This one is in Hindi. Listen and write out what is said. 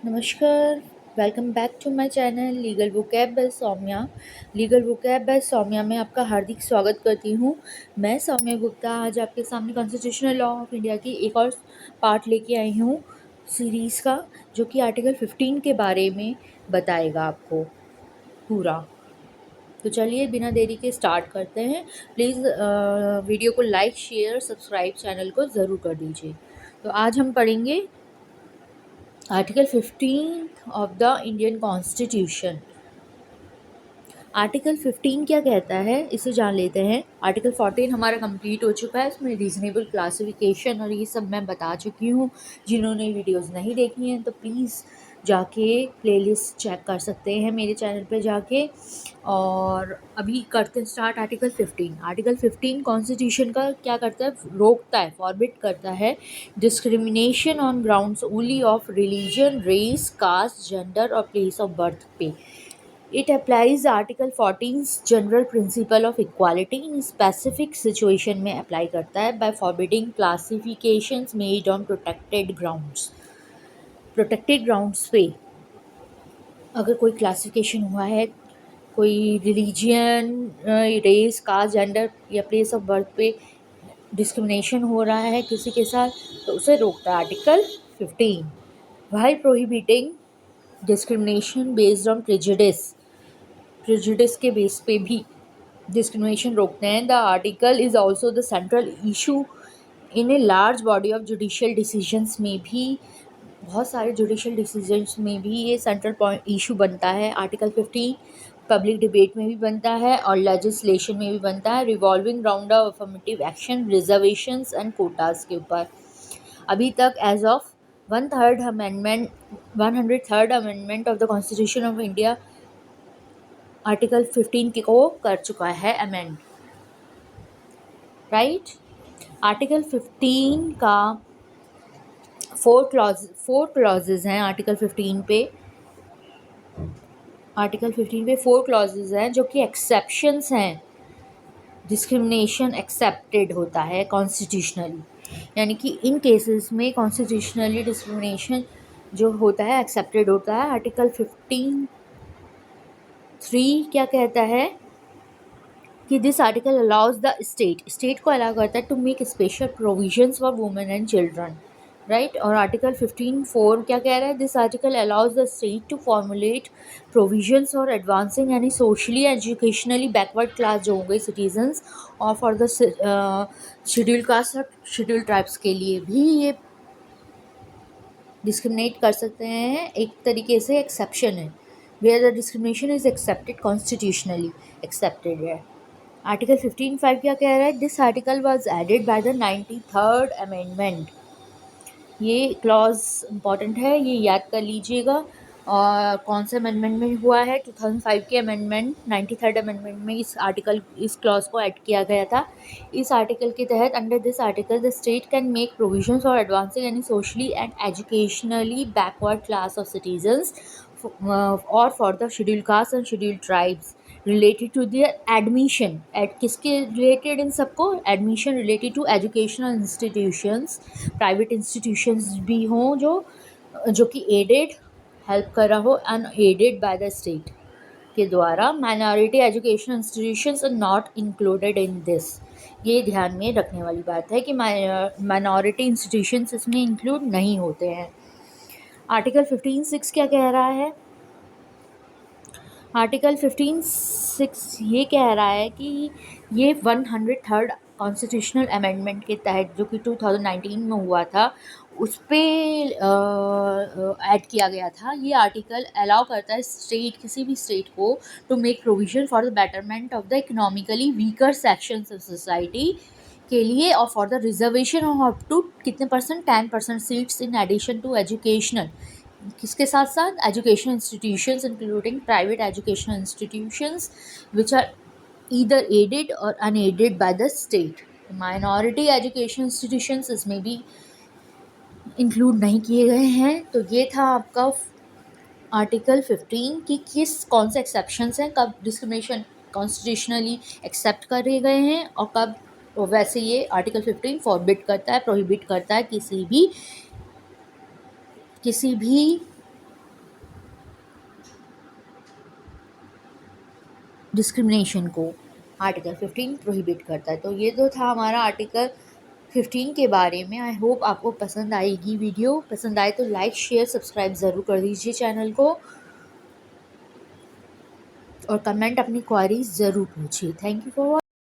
नमस्कार, welcome back to my channel legal vocab by Saumya. Legal vocab by Saumya में आपका हार्दिक स्वागत करती हूँ। मैं सौम्या गुप्ता आज आपके सामने कॉन्स्टिट्यूशनल लॉ ऑफ इंडिया की एक और पार्ट लेके आई हूँ सीरीज़ का, जो कि आर्टिकल 15 के बारे में बताएगा आपको पूरा। तो चलिए बिना देरी के स्टार्ट करते हैं। प्लीज़ वीडियो को लाइक, शेयर, सब्सक्राइब चैनल को ज़रूर कर दीजिए। तो आज हम पढ़ेंगे article 15 of the Indian constitution. Article 15 क्या कहता है इसे जान लेते हैं। आर्टिकल 14 हमारा कंप्लीट हो चुका है, इसमें रीजनेबल क्लासिफिकेशन और ये सब मैं बता चुकी हूँ। जिन्होंने वीडियोस नहीं देखी हैं तो प्लीज़ जाके प्लेलिस्ट चेक कर सकते हैं मेरे चैनल पे जाके। और अभी करते हैं स्टार्ट आर्टिकल 15। आर्टिकल 15 कॉन्स्टिट्यूशन का क्या करता है, रोकता है, फॉरबिड करता है discrimination on grounds only of religion, race, caste, gender और प्लेस ऑफ बर्थ पे। It applies Article 14's general principle of equality in specific situation में apply करता है by forbidding classifications made on protected grounds। protected grounds पे अगर कोई क्लासिफिकेशन हुआ है, कोई रिलीजियन, रेस, कास्ट, जेंडर या प्लेस ऑफ बर्थ पे डिस्क्रिमिनेशन हो रहा है किसी के साथ, तो उसे रोकता है article 15। while prohibiting discrimination based on prejudice के बेस पे भी डिस्क्रिमिनेशन रोकते हैं। The article is also the central issue in a large body of judicial decisions में भी, बहुत सारे जुडिशियल डिसीजंस में भी ये सेंट्रल पॉइंट इशू बनता है। आर्टिकल 15 पब्लिक डिबेट में भी बनता है और लेजिस्लेशन में भी बनता है, revolving round of affirmative action, reservations and quotas के ऊपर। अभी तक as of 103rd amendment of the constitution of India article 15 को कर चुका है अमेंड, राइट। आर्टिकल 15 का फोर क्लॉजेज हैं। आर्टिकल 15 पे फोर क्लॉजेज हैं जो कि एक्सेप्शंस हैं। डिस्क्रिमिनेशन एक्सेप्टेड होता है कॉन्स्टिट्यूशनली, यानी कि इन केसेस में कॉन्स्टिट्यूशनली डिस्क्रिमिनेशन जो होता है एक्सेप्टेड होता है। आर्टिकल 15(3) क्या कहता है कि this article allows the state को अलाउ करता है to make special provisions for women and children, right. और आर्टिकल 15(4) क्या कह रहा है, this article allows the state to formulate provisions for advancing यानी सोशली एजुकेशनली बैकवर्ड क्लास जो होंगे सिटीजन्स, और फॉर द शेड्यूल्ड कास्ट और शेड्यूल्ड ट्राइब्स के लिए भी ये डिस्क्रिमिनेट कर सकते हैं। एक तरीके से एक्सेप्शन है, where the discrimination is accepted, constitutionally accepted है। आर्टिकल 15(5) क्या कह रहा है, this article was added by the 93rd amendment. ये क्लॉज इम्पॉर्टेंट है, ये याद कर लीजिएगा। और कौन से अमेंडमेंट में हुआ है, 2005 के अमेंडमेंट 93rd अमेंडमेंट में इस क्लॉज को ऐड किया गया था। इस आर्टिकल के तहत under this article the state can make provisions for advancing यानी socially and educationally backward class of citizens और for the scheduled caste and scheduled tribes related to their admission. किसके रिलेटेड, इन सबको admission related to educational institutions, private institutions भी हों जो कि एडेड हेल्प कर रहा हो, अनएडेड बाय द स्टेट के द्वारा। Minority educational institutions are not included in this. ये ध्यान में रखने वाली बात है कि माइनॉरिटी इंस्टीट्यूशंस इसमें इंक्लूड नहीं होते हैं। आर्टिकल 15(6) क्या कह रहा है, आर्टिकल 15(6) ये कह रहा है कि ये 103rd कॉन्स्टिट्यूशनल अमेंडमेंट के तहत जो कि 2019 में हुआ था उस पर ऐड किया गया था। ये आर्टिकल अलाउ करता है किसी भी स्टेट को to make provision for the betterment of the economically weaker sections of society के लिए और for the reservation of up to कितने percent, 10% seats in addition to educational, किसके साथ साथ education institutions including private educational institutions which are either aided और unaided by the state. Minority education institutions इसमें भी इंक्लूड नहीं किए गए हैं। तो ये था आपका आर्टिकल 15 कि कौन से एक्सेप्शंस हैं, कब डिस्क्रिमिनेशन कॉन्स्टिट्यूशनली एक्सेप्ट करे गए हैं और कब वैसे ये आर्टिकल 15 फॉरबिड करता है, प्रोहिबिट करता है किसी भी डिस्क्रिमिनेशन को आर्टिकल 15 प्रोहिबिट करता है। तो ये तो था हमारा आर्टिकल 15 के बारे में। आई होप आपको पसंद आएगी वीडियो। पसंद आए तो लाइक शेयर सब्सक्राइब ज़रूर कर दीजिए चैनल को, और कमेंट अपनी क्वारीज ज़रूर पूछिए। Thank you for